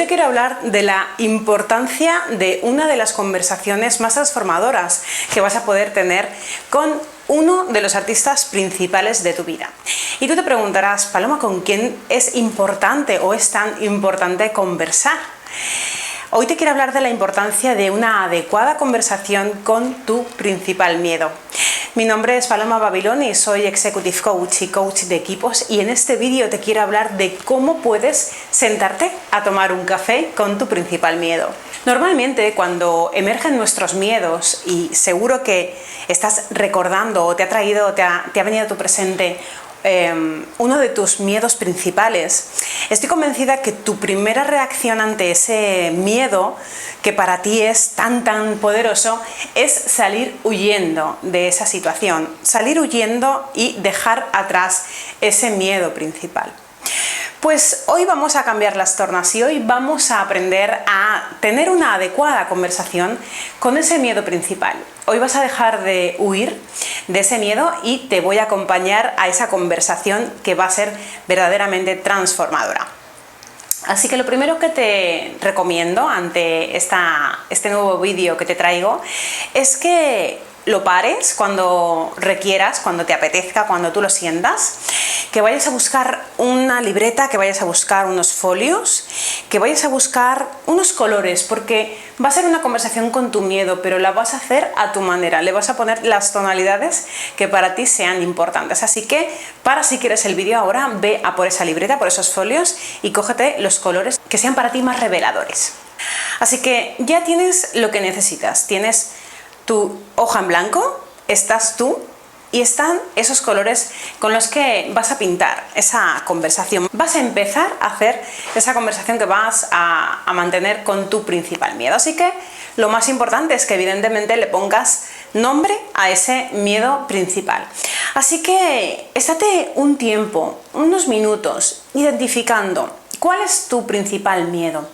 te quiero hablar de la importancia de una de las conversaciones más transformadoras que vas a poder tener con uno de los artistas principales de tu vida. Y tú te preguntarás, Paloma, ¿con quién es importante o es tan importante conversar? Hoy te quiero hablar de la importancia de una adecuada conversación con tu principal miedo. Mi nombre es Paloma Babilón y soy Executive Coach y Coach de equipos, y en este vídeo te quiero hablar de cómo puedes sentarte a tomar un café con tu principal miedo. Normalmente cuando emergen nuestros miedos, y seguro que estás recordando o te ha venido a tu presente uno de tus miedos principales, estoy convencida que tu primera reacción ante ese miedo, que para ti es tan poderoso, es salir huyendo de esa situación, salir huyendo y dejar atrás ese miedo principal. Pues hoy vamos a cambiar las tornas y hoy vamos a aprender a tener una adecuada conversación con ese miedo principal. Hoy vas a dejar de huir de ese miedo y te voy a acompañar a esa conversación que va a ser verdaderamente transformadora. Así que lo primero que te recomiendo ante este nuevo vídeo que te traigo es que lo pares cuando requieras, cuando te apetezca, cuando tú lo sientas, que vayas a buscar una libreta, que vayas a buscar unos folios, que vayas a buscar unos colores, porque va a ser una conversación con tu miedo, pero la vas a hacer a tu manera, le vas a poner las tonalidades que para ti sean importantes. Así que para, si quieres el vídeo ahora, ve a por esa libreta, por esos folios y cógete los colores que sean para ti más reveladores. Así que ya tienes lo que necesitas, tienes tu hoja en blanco, estás tú y están esos colores con los que vas a pintar esa conversación. Vas a empezar a hacer esa conversación que vas a mantener con tu principal miedo. Así que lo más importante es que evidentemente le pongas nombre a ese miedo principal. Así que estate un tiempo, unos minutos, identificando cuál es tu principal miedo.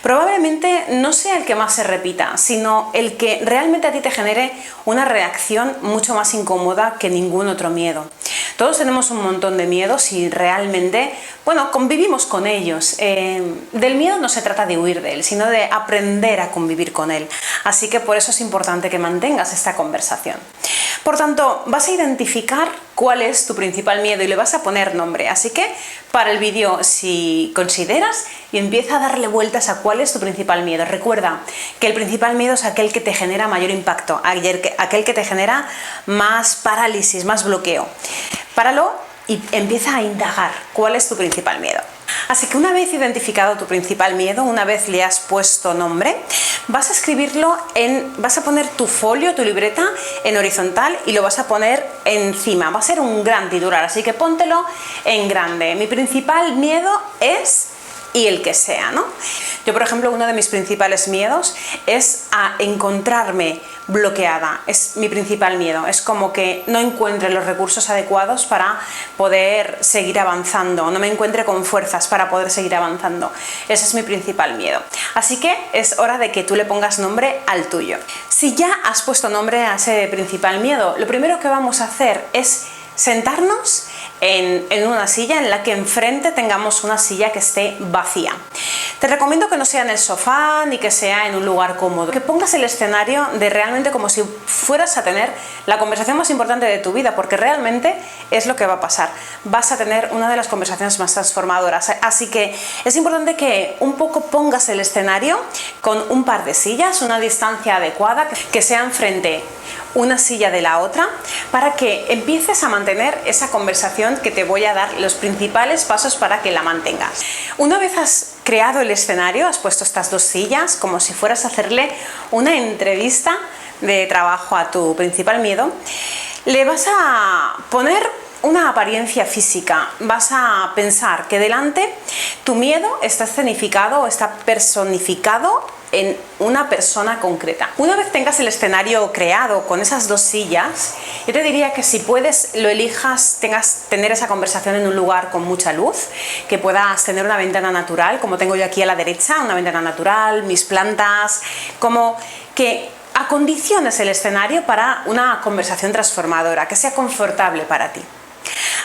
Probablemente no sea el que más se repita, sino el que realmente a ti te genere una reacción mucho más incómoda que ningún otro miedo. Todos tenemos un montón de miedos y realmente, convivimos con ellos. Del miedo no se trata de huir de él, sino de aprender a convivir con él. Así que por eso es importante que mantengas esta conversación. Por tanto, vas a identificar cuál es tu principal miedo y le vas a poner nombre. Así que para el vídeo, si consideras, y empieza a darle vueltas a cuál es tu principal miedo. Recuerda que el principal miedo es aquel que te genera mayor impacto, aquel que te genera más parálisis, más bloqueo. Páralo y empieza a indagar cuál es tu principal miedo. Así que una vez identificado tu principal miedo, una vez le has puesto nombre, vas a escribirlo vas a poner tu folio, tu libreta en horizontal y lo vas a poner encima. Va a ser un gran titular, así que póntelo en grande. Mi principal miedo es... y el que sea, ¿no? Yo, por ejemplo, uno de mis principales miedos es a encontrarme bloqueada. Es mi principal miedo. Es como que no encuentre los recursos adecuados para poder seguir avanzando, no me encuentre con fuerzas para poder seguir avanzando. Ese es mi principal miedo. Así que es hora de que tú le pongas nombre al tuyo. Si ya has puesto nombre a ese principal miedo, lo primero que vamos a hacer es sentarnos en una silla en la que enfrente tengamos una silla que esté vacía. Te recomiendo que no sea en el sofá ni que sea en un lugar cómodo, que pongas el escenario de realmente como si fueras a tener la conversación más importante de tu vida, porque realmente es lo que va a pasar. Vas a tener una de las conversaciones más transformadoras, así que es importante que un poco pongas el escenario con un par de sillas, una distancia adecuada, que sean frente una silla de la otra, para que empieces a mantener esa conversación que te voy a dar los principales pasos para que la mantengas. Una vez has creado el escenario, has puesto estas dos sillas como si fueras a hacerle una entrevista de trabajo a tu principal miedo, le vas a poner una apariencia física. Vas a pensar que delante tu miedo está escenificado o está personificado en una persona concreta. Una vez tengas el escenario creado con esas dos sillas, yo te diría que si puedes lo elijas, tener esa conversación en un lugar con mucha luz, que puedas tener una ventana natural, como tengo yo aquí a la derecha, una ventana natural, mis plantas, como que acondiciones el escenario para una conversación transformadora, que sea confortable para ti.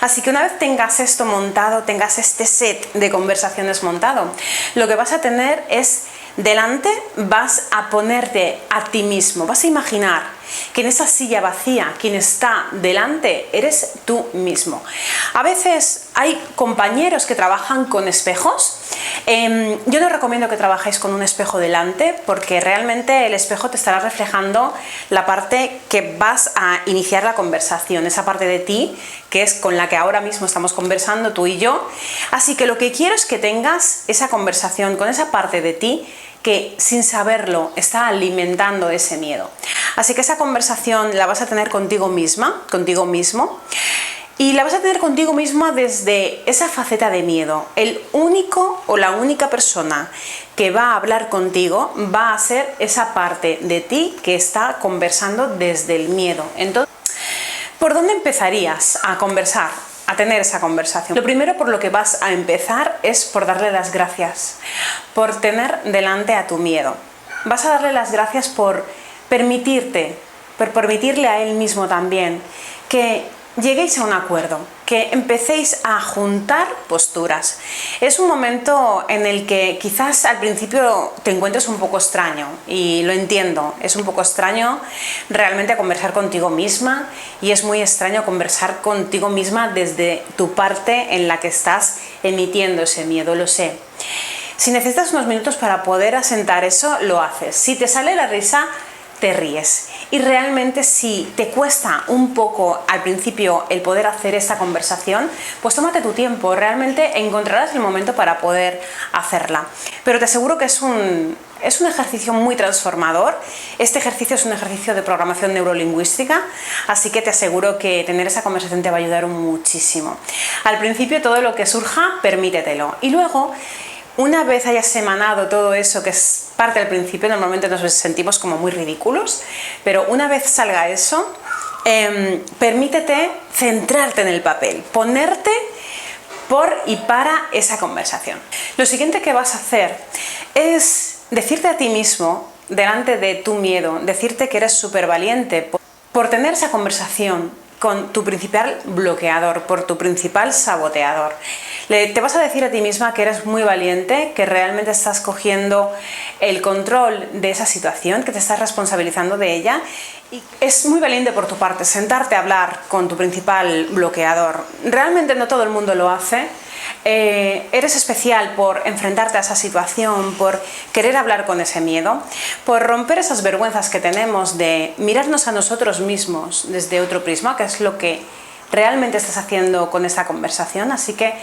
Así que una vez tengas esto montado, tengas este set de conversaciones montado, lo que vas a tener es delante, vas a ponerte a ti mismo, vas a imaginar que en esa silla vacía, quien está delante, eres tú mismo. A veces hay compañeros que trabajan con espejos. Yo no recomiendo que trabajéis con un espejo delante, porque realmente el espejo te estará reflejando la parte que vas a iniciar la conversación, esa parte de ti que es con la que ahora mismo estamos conversando tú y yo. Así que lo que quiero es que tengas esa conversación con esa parte de ti que sin saberlo está alimentando ese miedo. Así que esa conversación la vas a tener contigo misma, contigo mismo, y la vas a tener contigo misma desde esa faceta de miedo. El único o la única persona que va a hablar contigo va a ser esa parte de ti que está conversando desde el miedo. Entonces, ¿por dónde empezarías a conversar? A tener esa conversación. Lo primero por lo que vas a empezar es por darle las gracias, por tener delante a tu miedo. Vas a darle las gracias por permitirle a él mismo también que lleguéis a un acuerdo, que empecéis a juntar posturas. Es un momento en el que quizás al principio te encuentres un poco extraño, y lo entiendo, es un poco extraño realmente conversar contigo misma, y es muy extraño conversar contigo misma desde tu parte en la que estás emitiendo ese miedo, lo sé. Si necesitas unos minutos para poder asentar eso, lo haces. Si te sale la risa, te ríes. Y realmente si te cuesta un poco al principio el poder hacer esta conversación, pues tómate tu tiempo, realmente encontrarás el momento para poder hacerla. Pero te aseguro que es un ejercicio muy transformador. Este ejercicio es un ejercicio de programación neurolingüística, así que te aseguro que tener esa conversación te va a ayudar muchísimo. Al principio todo lo que surja, permítetelo. Y luego, una vez hayas emanado todo eso que es parte del principio, normalmente nos sentimos como muy ridículos, pero una vez salga eso, permítete centrarte en el papel, ponerte por y para esa conversación. Lo siguiente que vas a hacer es decirte a ti mismo, delante de tu miedo, decirte que eres súper valiente por tener esa conversación con tu principal bloqueador, por tu principal saboteador. Te vas a decir a ti misma que eres muy valiente, que realmente estás cogiendo el control de esa situación, que te estás responsabilizando de ella, y es muy valiente por tu parte sentarte a hablar con tu principal bloqueador. Realmente no todo el mundo lo hace. Eres especial por enfrentarte a esa situación, por querer hablar con ese miedo, por romper esas vergüenzas que tenemos de mirarnos a nosotros mismos desde otro prisma, que es lo que realmente estás haciendo con esta conversación. Así que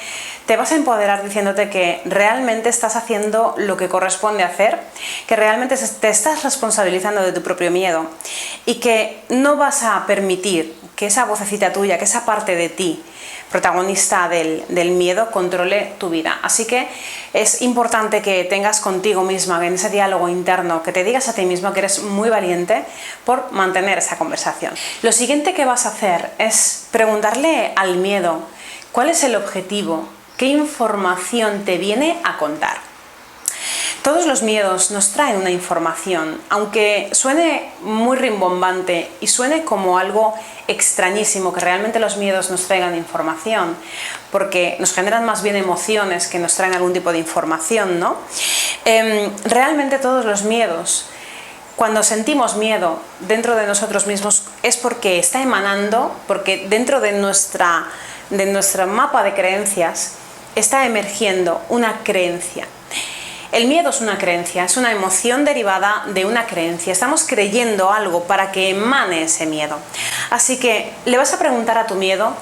te vas a empoderar diciéndote que realmente estás haciendo lo que corresponde hacer, que realmente te estás responsabilizando de tu propio miedo y que no vas a permitir que esa vocecita tuya, que esa parte de ti, protagonista del miedo, controle tu vida. Así que es importante que tengas contigo misma, en ese diálogo interno, que te digas a ti misma que eres muy valiente por mantener esa conversación. Lo siguiente que vas a hacer es preguntarle al miedo cuál es el objetivo, qué información te viene a contar. Todos los miedos nos traen una información, aunque suene muy rimbombante y suene como algo extrañísimo que realmente los miedos nos traigan información, porque nos generan más bien emociones que nos traen algún tipo de información, ¿no? Realmente todos los miedos, cuando sentimos miedo dentro de nosotros mismos, es porque está emanando, porque dentro de nuestro mapa de creencias está emergiendo una creencia. El miedo es una creencia, es una emoción derivada de una creencia. Estamos creyendo algo para que emane ese miedo. Así que le vas a preguntar a tu miedo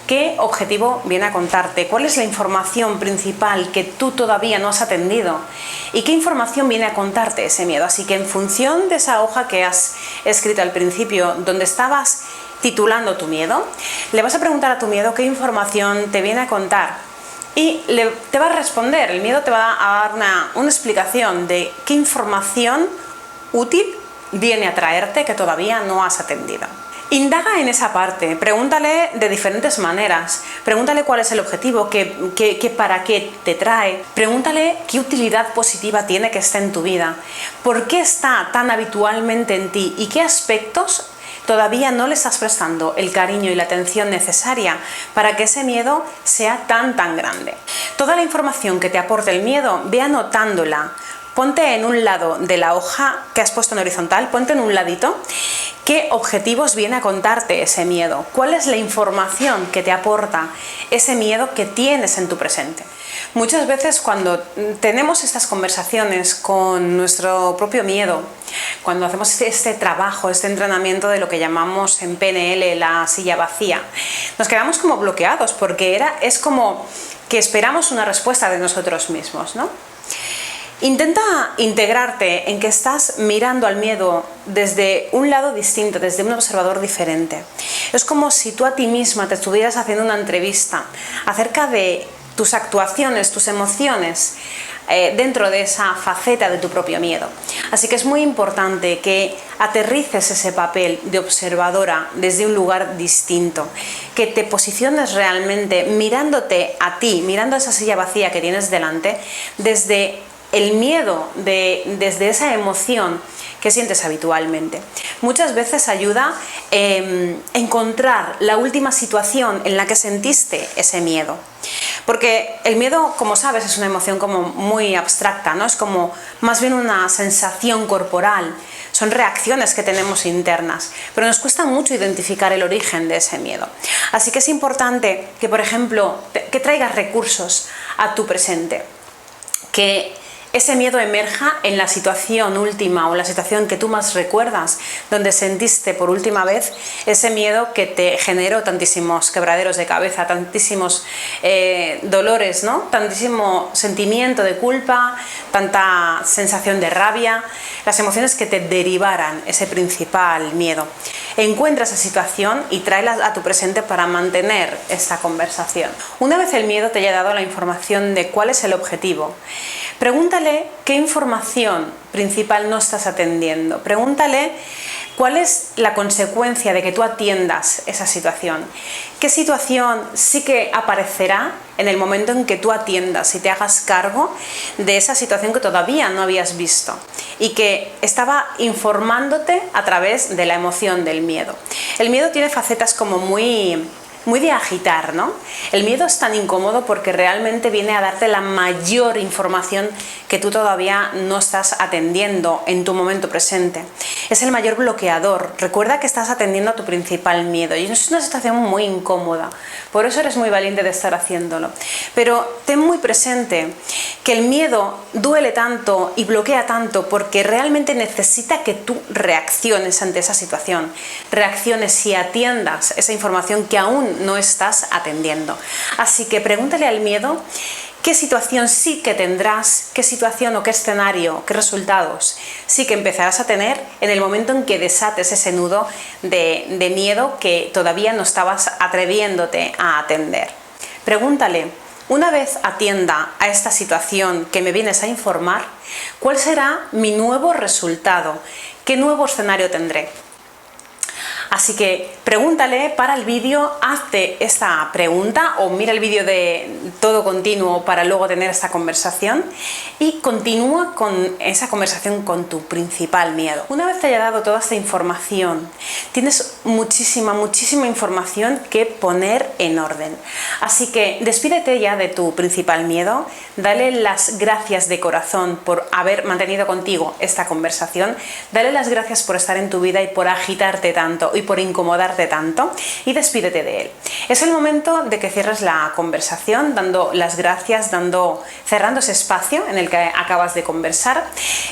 qué objetivo viene a contarte, cuál es la información principal que tú todavía no has atendido y qué información viene a contarte ese miedo. Así que en función de esa hoja que has escrito al principio, donde estabas titulando tu miedo, le vas a preguntar a tu miedo qué información te viene a contar. Y te va a responder, el miedo te va a dar una explicación de qué información útil viene a traerte que todavía no has atendido. Indaga en esa parte, pregúntale de diferentes maneras, pregúntale cuál es el objetivo, para qué te trae, pregúntale qué utilidad positiva tiene que esté en tu vida, por qué está tan habitualmente en ti y qué aspectos todavía no le estás prestando el cariño y la atención necesaria para que ese miedo sea tan grande. Toda la información que te aporte el miedo, ve anotándola. Ponte en un lado de la hoja que has puesto en horizontal, ponte en un ladito qué objetivos viene a contarte ese miedo, cuál es la información que te aporta ese miedo que tienes en tu presente. Muchas veces cuando tenemos estas conversaciones con nuestro propio miedo, cuando hacemos este trabajo, este entrenamiento de lo que llamamos en PNL la silla vacía, nos quedamos como bloqueados porque es como que esperamos una respuesta de nosotros mismos, ¿no? Intenta integrarte en que estás mirando al miedo desde un lado distinto, desde un observador diferente. Es como si tú a ti misma te estuvieras haciendo una entrevista acerca de tus actuaciones, tus emociones dentro de esa faceta de tu propio miedo. Así que es muy importante que aterrices ese papel de observadora desde un lugar distinto, que te posiciones realmente mirándote a ti, mirando esa silla vacía que tienes delante, desde el miedo, desde esa emoción que sientes habitualmente. Muchas veces ayuda encontrar la última situación en la que sentiste ese miedo. Porque el miedo, como sabes, es una emoción como muy abstracta, ¿no? Es como más bien una sensación corporal. Son reacciones que tenemos internas, pero nos cuesta mucho identificar el origen de ese miedo. Así que es importante que, por ejemplo, que traigas recursos a tu presente, que ese miedo emerja en la situación última o la situación que tú más recuerdas, donde sentiste por última vez ese miedo que te generó tantísimos quebraderos de cabeza, tantísimos dolores, ¿no? Tantísimo sentimiento de culpa, tanta sensación de rabia, las emociones que te derivaran ese principal miedo. Encuentra esa situación y tráela a tu presente para mantener esta conversación. Una vez el miedo te haya dado la información de cuál es el objetivo, pregúntale qué información principal no estás atendiendo. Pregúntale cuál es la consecuencia de que tú atiendas esa situación. ¿Qué situación sí que aparecerá en el momento en que tú atiendas y te hagas cargo de esa situación que todavía no habías visto y que estaba informándote a través de la emoción del miedo? El miedo tiene facetas como muy de agitar, ¿no? El miedo es tan incómodo porque realmente viene a darte la mayor información que tú todavía no estás atendiendo en tu momento presente. Es el mayor bloqueador. Recuerda que estás atendiendo a tu principal miedo y es una situación muy incómoda. Por eso eres muy valiente de estar haciéndolo. Pero ten muy presente que el miedo duele tanto y bloquea tanto porque realmente necesita que tú reacciones ante esa situación. Reacciones y atiendas esa información que aún no estás atendiendo. Así que pregúntale al miedo qué situación sí que tendrás, qué situación o qué escenario, qué resultados sí que empezarás a tener en el momento en que desates ese nudo de miedo que todavía no estabas atreviéndote a atender. Pregúntale, una vez atienda a esta situación que me vienes a informar, ¿cuál será mi nuevo resultado? ¿Qué nuevo escenario tendré? Así que pregúntale para el vídeo, hazte esta pregunta o mira el vídeo de todo continuo para luego tener esta conversación y continúa con esa conversación con tu principal miedo. Una vez te haya dado toda esta información, tienes muchísima información que poner en orden. Así que despídete ya de tu principal miedo, dale las gracias de corazón por haber mantenido contigo esta conversación, dale las gracias por estar en tu vida y por agitarte tanto y por incomodarte tanto y despídete de él. Es el momento de que cierres la conversación dando las gracias, cerrando ese espacio en el que acabas de conversar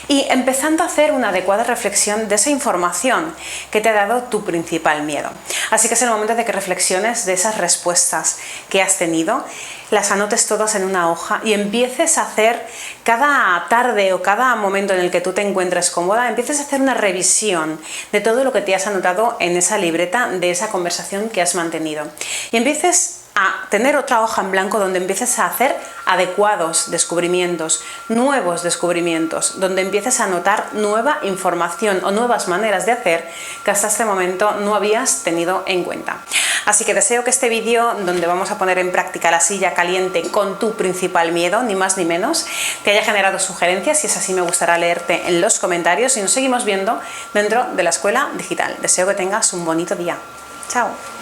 y empezando a hacer una adecuada reflexión de esa información que te ha dado tu principal miedo. Así que es el momento de que reflexiones de esas respuestas que has tenido, las anotes todas en una hoja y empieces a hacer cada tarde o cada momento en el que tú te encuentres cómoda, empieces a hacer una revisión de todo lo que te has anotado en esa libreta de esa conversación que has mantenido y empieces a tener otra hoja en blanco donde empieces a hacer adecuados descubrimientos, nuevos descubrimientos, donde empieces a notar nueva información o nuevas maneras de hacer que hasta este momento no habías tenido en cuenta. Así que deseo que este vídeo, donde vamos a poner en práctica la silla caliente con tu principal miedo, ni más ni menos, te haya generado sugerencias. Si es así, me gustará leerte en los comentarios y nos seguimos viendo dentro de la Escuela Digital. Deseo que tengas un bonito día. Chao.